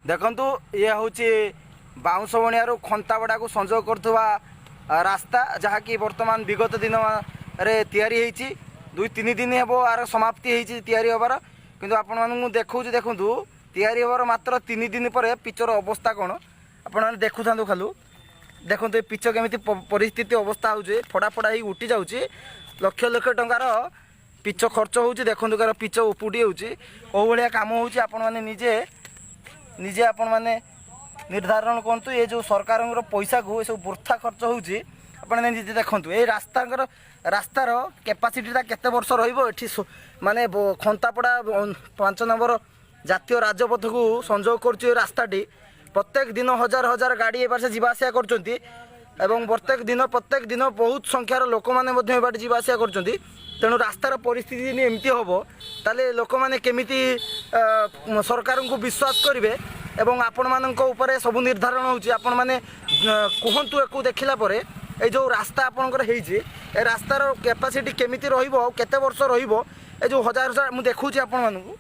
देखंतु ये हूँ बाउंश बणिया खंताबड़ा को संजोग करथुवा रास्ता जहाँकि वर्तमान विगत दिन रे तैयारी होईची 2-3 दिन हेबो आर समाप्ति होईची तैयारी होबार किंतु आपण मानू देखौछु देखंतु तैयारी होबार मात्र 3 दिन पर पिचर अवस्था कौन आपण माने देखुथांतु खालु देखंतु पिच केमिति परिस्थिति अवस्था होउजे फड़ा फड़ा ही उठी जाउची लक्ष लक्ष टंकार पिच खर्च होउची देखंतु कार पिच उपुडी होउची ओ भलिया काम होउची आपण माने निजे आपण माने निर्धारण करतु ये जो सरकार पैसा को सब वृथा खर्च होउची आपण निजे देखंतु ए रास्तार कैपेसिटीटा केते वर्ष रहिबो एठी माने खंतापड़ा 5 नंबर जातीय राजपथ को संजोग करछु रास्ताटी प्रत्येक दिन हजार हजार गाड़ी ए बार जीवाआसिया करछंती एवं प्रत्येक दिन बहुत संख्यार लोक मैंने बाटे जीवाआसिया करछंती तेणु रास्तार परिस्थिति एमती हम ताले लोक मैंने केमिति सरकार को विश्वास करेंगे एवं आपण मानक उपरे सब निर्धारण होउची आपण माने कहंतु एको देखिला परे ए जो रास्ता आपनकर हेइची ए रास्तार कैपेसिटी केमिति रहिबो केते वर्ष रहिबो ए जो हजार हजार मु देखुची आपण मानकु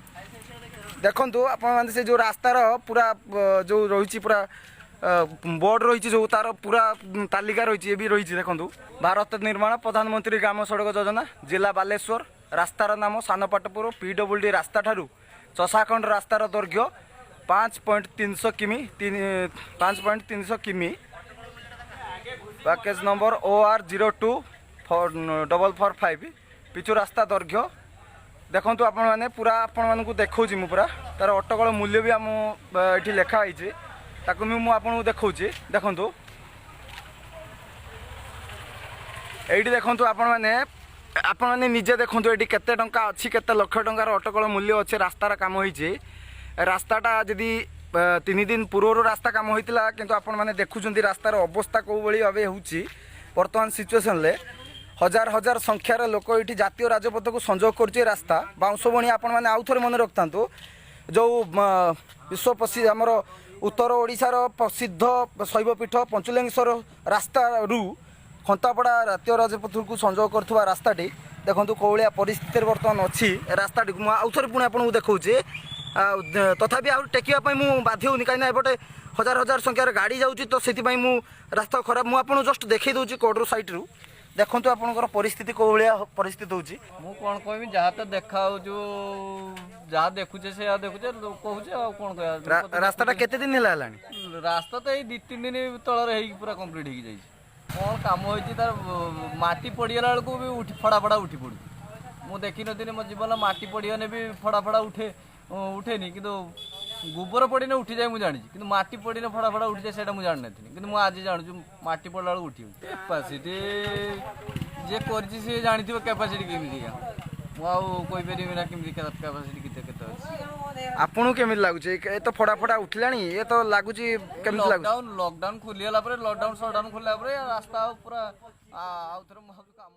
देखंतु आपण माने से जो रास्तार पूरा जो रहिची पूरा बोर्ड रही जो तार पूरा तालिका रही भी रही देखो भारत निर्माण प्रधानमंत्री ग्राम सड़क योजना जिला बालेश्वर रास्तार नाम सानपाटपुर PWD रास्ता ठारू चषाखंड रास्तार दैर्घ्य 5.300 किमी 5.300 किमी पैकेज नंबर OR 024445 पिचु रास्ता दैर्घ्य देखो आपण मैंने पूरा आपण मानक देखा मु पूरा तार अटकल मूल्य भी आम ये लिखाई ताकू मु आपको देखौछि देखंतु एठी देखंतु आपण माने निजे देखंतु एठी केते टंका अछि केते लक्ष टंकार अटकल मूल्य अछि रास्तार काम होईछि रास्ताटा जदि 3 दिन पूर्व रास्ता काम होइतिला किंतु आपण माने देखुछंती रास्तार अवस्था को भली भाबे होउछि वर्तमान सिचुएशन ले हजार हजार संख्यार लोक एठी जातीय राजपथ को संजोग करछि रास्ता बाउंशबणी आपण माने आउ थरे मन रखतांतु जो विश्व प्रसिद्ध हमर उत्तर ओडिशार प्रसिद्ध शैवपीठ पंचलिंगेश्वर रास्ता रू खंतापड़ा जातीय राजपथ को संजोग करथुवा रास्ताटी देखंतु कोलिया परिस्थिति वर्तमान अच्छी रास्ताटी को आउ थरे पुणी आपको देखौछि तथापि आउ टेकिया पई मु बाध्य होनी काई ना एबटे हजार हजार संख्यार गाड़ी जाउछि तो सेति पई मु रास्ता खराब मु आपको जस्ट देखै दउछि कोडर साइड रू देखंतु आपनकर परिस्थिति को भलिया परिस्थिति होउछि मु कोन कहबी जहा त देखाउ जो जहा देखुचे से या देखुचे कहउचे आ कोन कहया रास्ताटा केते दिन हेला हलानी रास्ता तो 2-3 दिन तळर हेई पूरा कंप्लीट हेई जाई कोन काम होइछि तार माटी पडियला बेलको भी उठी फड़ा फड़ा उठी पडु मु देखि नदिने मो जीवन माटी पडियने भी फड़ा फड़ा उठेनी किंतु गोबर पड़ने उठी जाए मुझे जानी कि माटी पड़ने फड़ा फड़ा उठी जाए से मुझे जान कि आज जानू माटी पड़ा बेलू उठी कैपेसिटी जे कर जानी कैपेसिटी केमी मुझे ना केमी कैपेसिटी केते आपन केमी लगुच ये तो फड़ा फड़ा उठला ये तो लगुच लॉकडाउन खुलीगला लॉकडाउन सटडाउन खुलला रास्ता पूरा आउ थोड़ा काम